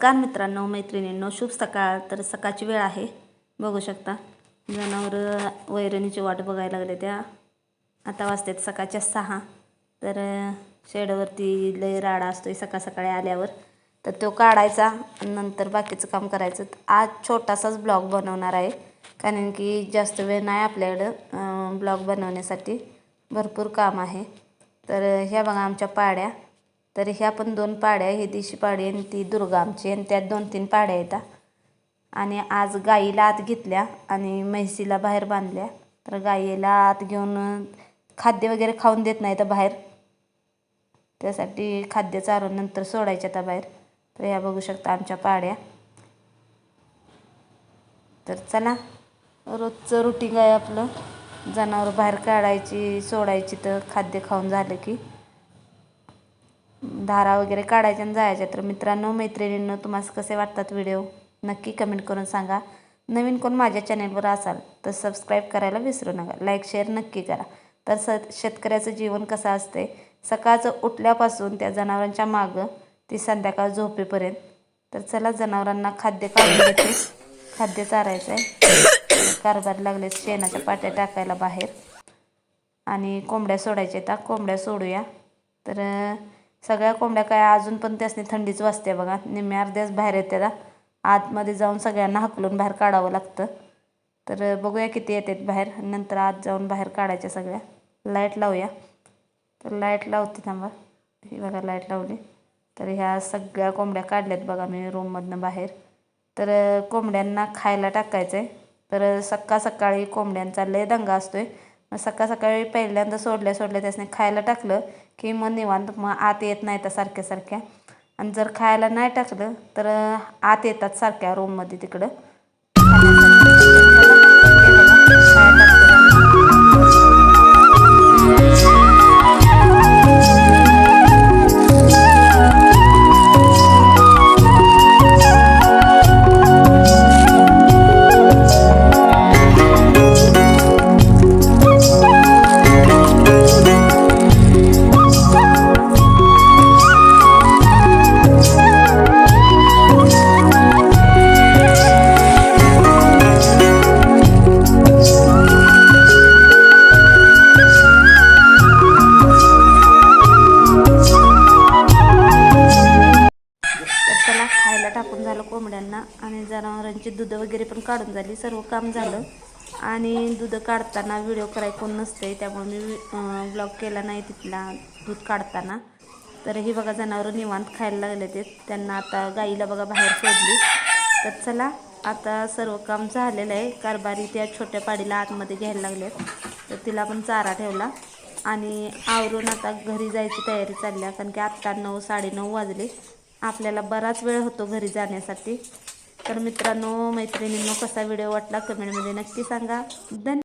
नमस्कार मित्रांनो, मैत्रिणींनो, शुभ सकाळ। तर सकाळची वेळ आहे, बघू शकता जनावर वैरणीची वाट बघायला लागले त्या। आता वाजतात सकाळच्या 6। तर शेडवरती लय राडा असतोय सकाळ सकाळी आल्यावर, तर तो काढायचा नंतर बाकीचं काम करायचं। आज छोटासाच ब्लॉग बनवणार आहे, कारण की जास्त वेळ नाही आपल्याकडं ब्लॉग बनवण्यासाठी, भरपूर काम आहे। तर ह्या बघा आमच्या पाड्या, तर ह्या पण 2 पाड्या, ही देशी पाडी आणि ती दुर्गा आमची, आणि त्यात 2-3 पाड्या येतात। आणि आज गाईला आत घेतल्या आणि म्हैसीला बाहेर बांधल्या। तर गाईला आत घेऊन खाद्य वगैरे खाऊन देत नाही तर बाहेर, त्यासाठी खाद्य चारून नंतर सोडायच्या त्या बाहेर। तर ह्या बघू शकता आमच्या पाड्या। तर चला, रोजचं रुटीन आहे आपलं, जनावर बाहेर काढायची सोडायची, तर खाद्य खाऊन झालं की धारा वगैरे काढायच्या आणि जायच्या। तर मित्रांनो, मैत्रिणींनो, तुम्हाला कसे वाटतात व्हिडिओ नक्की कमेंट करून सांगा। नवीन कोण माझ्या चॅनेलवर असाल तर सबस्क्राईब करायला विसरू नका, लाईक शेअर नक्की करा। तर शेतकऱ्याचं जीवन कसं असते, सकाळचं उठल्यापासून त्या जनावरांच्या मागं ती संध्याकाळ झोपेपर्यंत। तर चला, जनावरांना खाद्य काढून देते, खाद्य चारायचं आहे। कारभार लागले शेणाच्या पाट्या टाकायला बाहेर, आणि कोंबड्या सोडायच्या त्या कोंबड्या सोडूया। तर सगळ्या कोंबड्या काय अजून पण त्यासनी थंडीच वाजते बघा, निम्म्या अर्ध्याच बाहेर येतात। आतमध्ये जाऊन सगळ्यांना हाकलून बाहेर काढावं लागतं। तर बघूया किती येतात बाहेर, नंतर आत जाऊन बाहेर काढायच्या सगळ्या। लाईट लावूया, तर लाईट लावते थांबा, ही बघा लाईट लावली। तर ह्या सगळ्या कोंबड्या काढल्यात बघा मी रूममधनं बाहेर। तर कोंबड्यांना खायला टाकायचं आहे। तर सकाळ सकाळी कोंबड्यांचा लय दंगा असतोय, मग सकाळ सकाळी पहिल्यांदा सोडल्या त्यासने खायला टाकलं की मग निवांत, मग आत येत नाही तर सारख्या सारख्या। आणि जर खायला नाही टाकलं तर आत येतात सारख्या रूममध्ये तिकडं खायला टाकून झालं कोंबड्यांना, आणि जनावरांची दूध वगैरे पण काढून झाली, सर्व काम झालं। आणि दूध काढताना व्हिडिओ करायला कोण नसते, त्यामुळे मी ब्लॉग केला नाही तिथला दूध काढताना। तर ही बघा जनावर निवांत खायला लागले ते, त्यांना आता गाईला बघा बाहेर सोडली। तर चला, आता सर्व काम झालेलं आहे। कारभारी त्या छोट्या पाडीला आतमध्ये घ्यायला लागले, तर तिला पण चारा ठेवला आणि आवरून आता घरी जायची तयारी चालली, कारण की आत्ता 9 साडेनऊ वाजले। आपल्याला बराच वेळ होतो घरी जाण्यासाठी। तर मित्रांनो, मैत्रिणींनो, कसा व्हिडिओ वाटला कमेंटमध्ये नक्की सांगा। धन्यवाद।